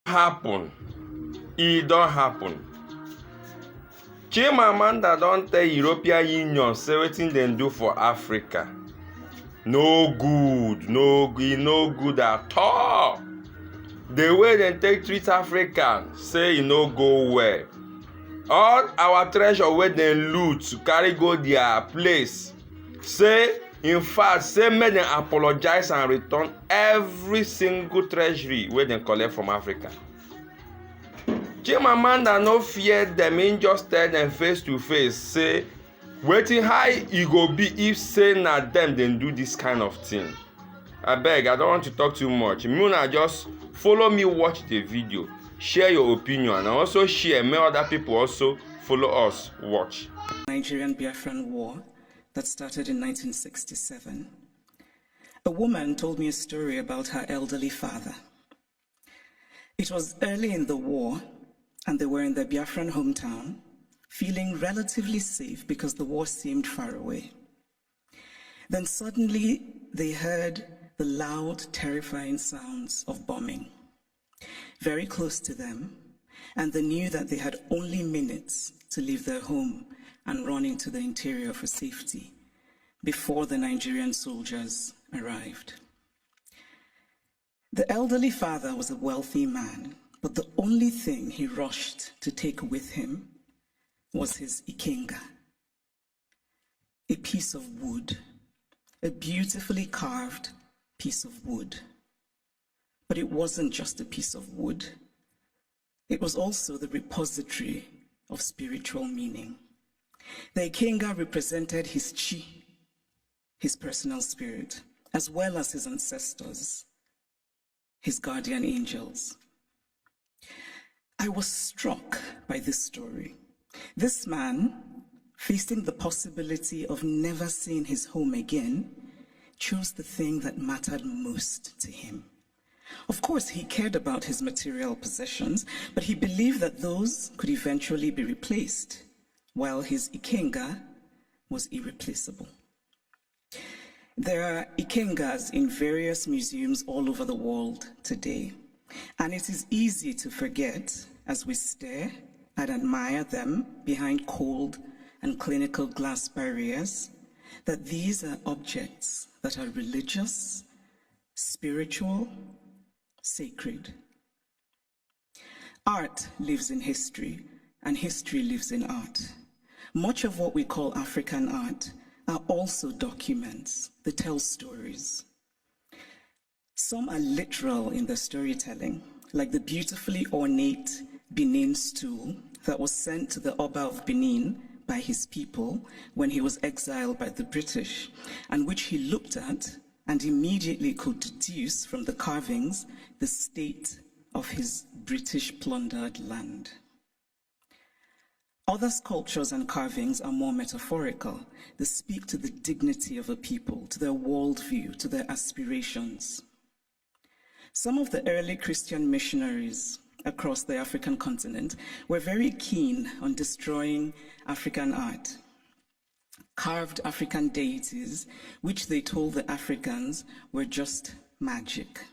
happen. E don happen. Chimmanda don tell European Union say wetin dem do for Africa no good, e no good at all. The way dem take treat Africans say e no go well. All our treasure wey dem loot carry go their place, say in fact say make dem apologize and return every single treasury wey dem collect from Africa. Chimmanda no fear dem, im just tell dem face to face say wetin how e go be if say na dem do this kind of thing. Abeg, I don't want to talk too much. Una just follow me, watch the video, share your opinion, and also share, make other people also follow us watch. Nigerian Biafran War that started in 1967. A woman told me a story about her elderly father. It was early in the war, and they were in their Biafran hometown, feeling relatively safe because the war seemed far away. Then suddenly they heard the loud, terrifying sounds of bombing very close to them, and they knew that they had only minutes to leave their home and run into the interior for safety before the Nigerian soldiers arrived. The elderly father was a wealthy man, but the only thing he rushed to take with him was his ikenga, a piece of wood, a beautifully carved piece of wood. But it wasn't just a piece of wood. It was also the repository of spiritual meaning. The ikenga represented his chi, his personal spirit, as well as his ancestors, his guardian angels. I was struck by this story. This man, facing the possibility of never seeing his home again, chose the thing that mattered most to him. Of course, he cared about his material possessions, but he believed that those could eventually be replaced, while his ikenga was irreplaceable. There are ikengas in various museums all over the world today, and it is easy to forget as we stare and admire them behind cold and clinical glass barriers that these are objects that are religious, spiritual, sacred. Art lives in history, and history lives in art. Much of what we call African art are also documents that tell stories. Some are literal in their storytelling, like the beautifully ornate Benin stool that was sent to the Oba of Benin by his people when he was exiled by the British, and which he looked at and immediately could deduce from the carvings the state of his British plundered land. Other sculptures and carvings are more metaphorical. They speak to the dignity of a people, to their worldview, to their aspirations. Some of the early Christian missionaries across the African continent were very keen on destroying African art. Carved African deities, which they told the Africans were just magic.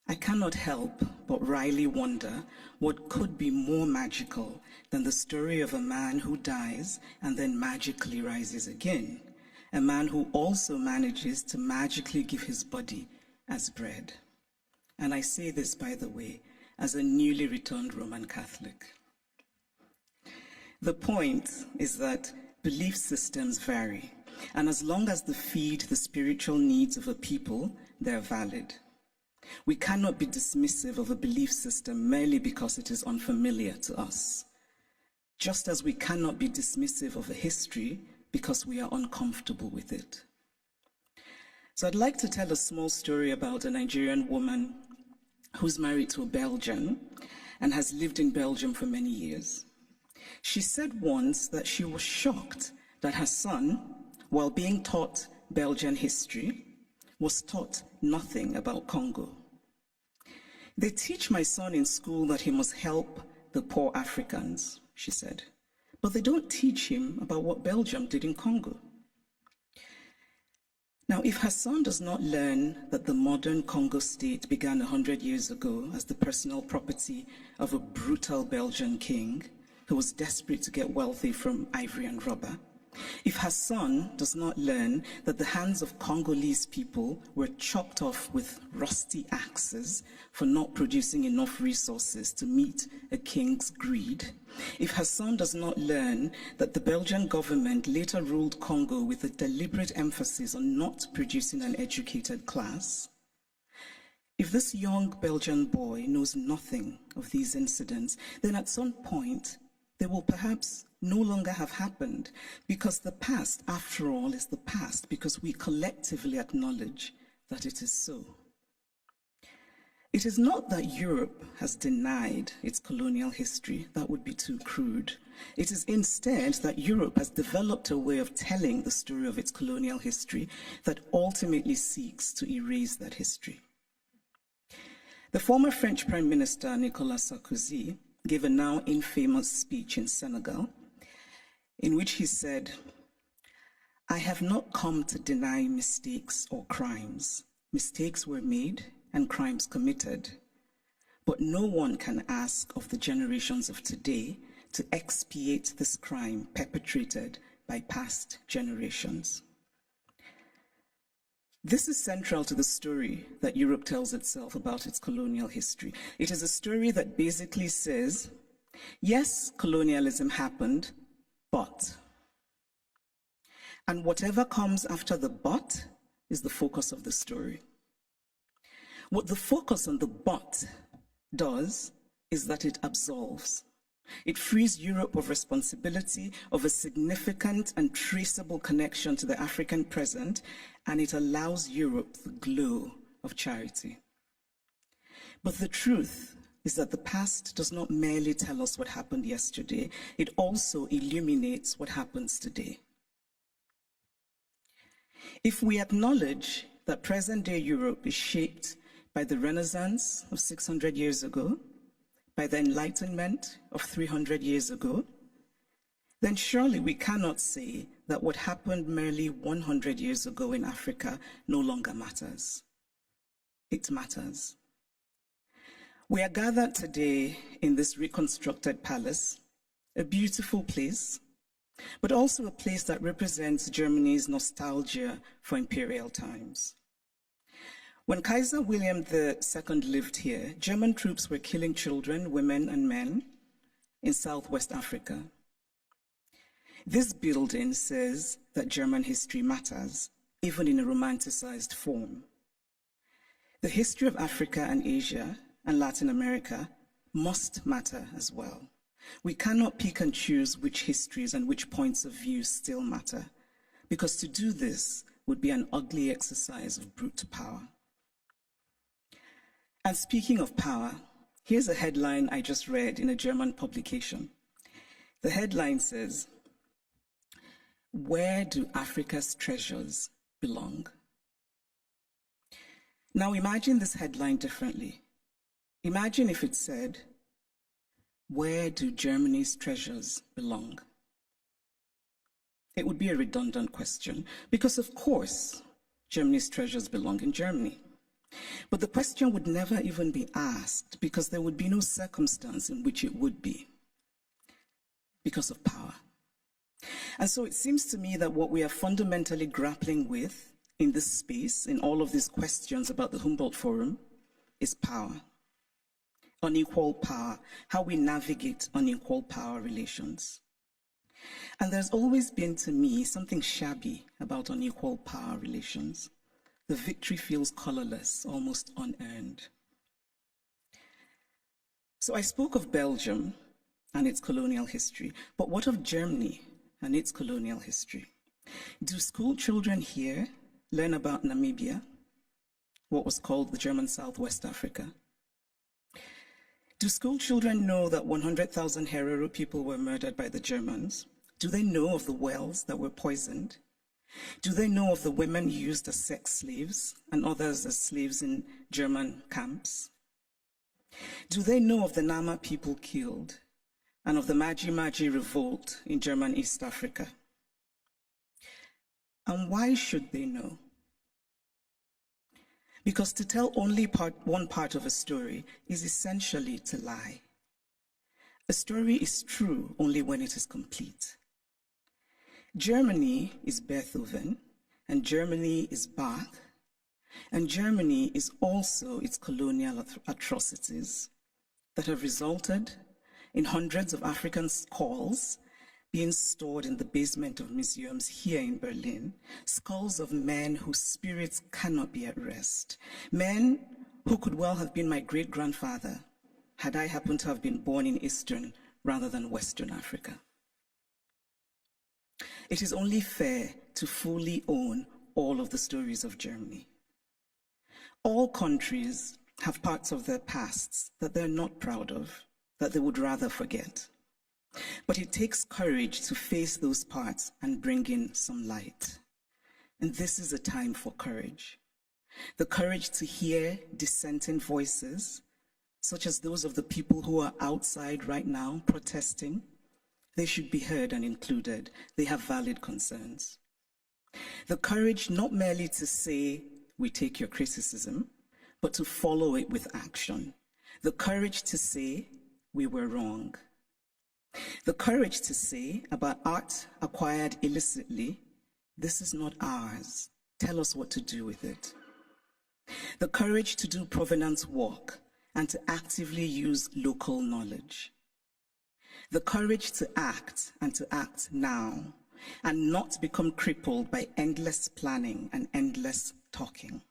I cannot help but wryly wonder what could be more magical than the story of a man who dies and then magically rises again, a man who also manages to magically give his body as bread. And I say this, by the way, as a newly returned Roman Catholic. The point is that belief systems vary, and as long as they feed the spiritual needs of a people, they're valid. We cannot be dismissive of a belief system merely because it is unfamiliar to us, just as we cannot be dismissive of a history because we are uncomfortable with it. So I'd like to tell a small story about a Nigerian woman who's married to a Belgian and has lived in Belgium for many years. She said once that she was shocked that her son, while being taught Belgian history, was taught nothing about Congo. They teach my son in school that he must help the poor Africans, she said, but they don't teach him about what Belgium did in Congo. Now, if Hassan does not learn that the modern Congo state began 100 years ago as the personal property of a brutal Belgian king who was desperate to get wealthy from ivory and rubber, if Hassan does not learn that the hands of Congolese people were chopped off with rusty axes for not producing enough resources to meet a king's greed, if Hassan does not learn that the Belgian government later ruled Congo with a deliberate emphasis on not producing an educated class, if this young Belgian boy knows nothing of these incidents, then at some point they will perhaps no longer have happened, because the past, after all, is the past, because we collectively acknowledge that it is so. It is not that Europe has denied its colonial history. That would be too crude. It is instead that Europe has developed a way of telling the story of its colonial history that ultimately seeks to erase that history. The former French Prime Minister, Nicolas Sarkozy, gave a now infamous speech in Senegal, in which he said, "I have not come to deny mistakes or crimes. Mistakes were made and crimes committed, but no one can ask of the generations of today to expiate this crime perpetrated by past generations." This is central to the story that Europe tells itself about its colonial history. It is a story that basically says, yes, colonialism happened, but. And whatever comes after the but is the focus of the story. What the focus on the but does is that it absolves. It frees Europe of responsibility, of a significant and traceable connection to the African present, and it allows Europe the glow of charity. But the truth is that the past does not merely tell us what happened yesterday, it also illuminates what happens today. If we acknowledge that present-day Europe is shaped by the Renaissance of 600 years ago, by the Enlightenment of 300 years ago, then surely we cannot say that what happened merely 100 years ago in Africa no longer matters. It matters. We are gathered today in this reconstructed palace, a beautiful place, but also a place that represents Germany's nostalgia for imperial times. When Kaiser William II lived here, German troops were killing children, women, and men in Southwest Africa. This building says that German history matters, even in a romanticized form. The history of Africa and Asia and Latin America must matter as well. We cannot pick and choose which histories and which points of view still matter, because to do this would be an ugly exercise of brute power. And speaking of power, here's a headline I just read in a German publication. The headline says, "Where do Africa's treasures belong?" Now imagine this headline differently. Imagine if it said, "Where do Germany's treasures belong?" It would be a redundant question, because of course, Germany's treasures belong in Germany. But the question would never even be asked, because there would be no circumstance in which it would be, because of power. And so it seems to me that what we are fundamentally grappling with in this space, in all of these questions about the Humboldt Forum, is power. Unequal power, how we navigate unequal power relations. And there's always been, to me, something shabby about unequal power relations. The victory feels colorless, almost unearned. So I spoke of Belgium and its colonial history, but what of Germany and its colonial history? Do school children here learn about Namibia, what was called the German Southwest Africa? Do school children know that 100,000 Herero people were murdered by the Germans? Do they know of the wells that were poisoned? Do they know of the women used as sex slaves and others as slaves in German camps? Do they know of the Nama people killed and of the Maji Maji revolt in German East Africa? And why should they know? Because to tell only one part of a story is essentially to lie. A story is true only when it is complete. Germany is Beethoven, and Germany is Bach, and Germany is also its colonial atrocities that have resulted in hundreds of African skulls being stored in the basement of museums here in Berlin, skulls of men whose spirits cannot be at rest, men who could well have been my great-grandfather had I happened to have been born in Eastern rather than Western Africa. It is only fair to fully own all of the stories of Germany. All countries have parts of their pasts that they're not proud of, that they would rather forget. But it takes courage to face those parts and bring in some light. And this is a time for courage. The courage to hear dissenting voices, such as those of the people who are outside right now protesting. They should be heard and included. They have valid concerns. The courage not merely to say, we take your criticism, but to follow it with action. The courage to say, we were wrong. The courage to say about art acquired illicitly, this is not ours. Tell us what to do with it. The courage to do provenance work and to actively use local knowledge. The courage to act and to act now and not become crippled by endless planning and endless talking.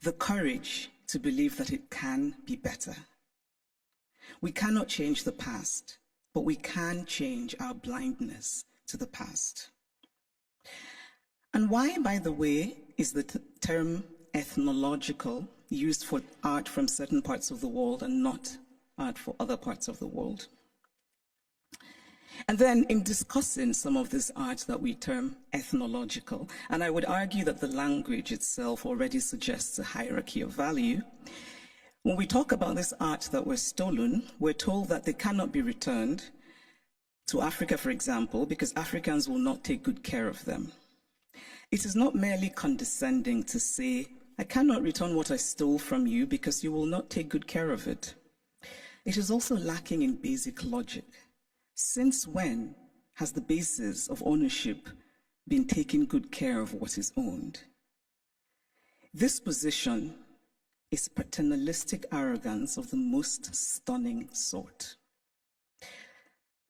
The courage to believe that it can be better. We cannot change the past, but we can change our blindness to the past. And why, by the way, is the term ethnological used for art from certain parts of the world and not art for other parts of the world? And then in discussing some of this art that we term ethnological, and I would argue that the language itself already suggests a hierarchy of value, when we talk about this art that was stolen, we're told that they cannot be returned to Africa, for example, because Africans will not take good care of them. It is not merely condescending to say, I cannot return what I stole from you because you will not take good care of it. It is also lacking in basic logic. Since when has the basis of ownership been taking good care of what is owned? This position is paternalistic arrogance of the most stunning sort.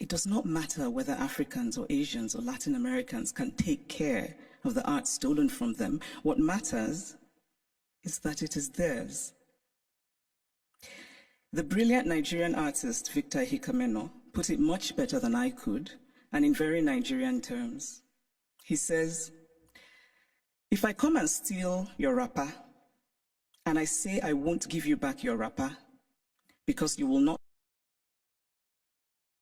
It does not matter whether Africans or Asians or Latin Americans can take care of the art stolen from them. What matters is that it is theirs. The brilliant Nigerian artist Victor Hikameno put it much better than I could, and in very Nigerian terms. He says, if I come and steal your wrapper, and I say I won't give you back your wrapper, because you will not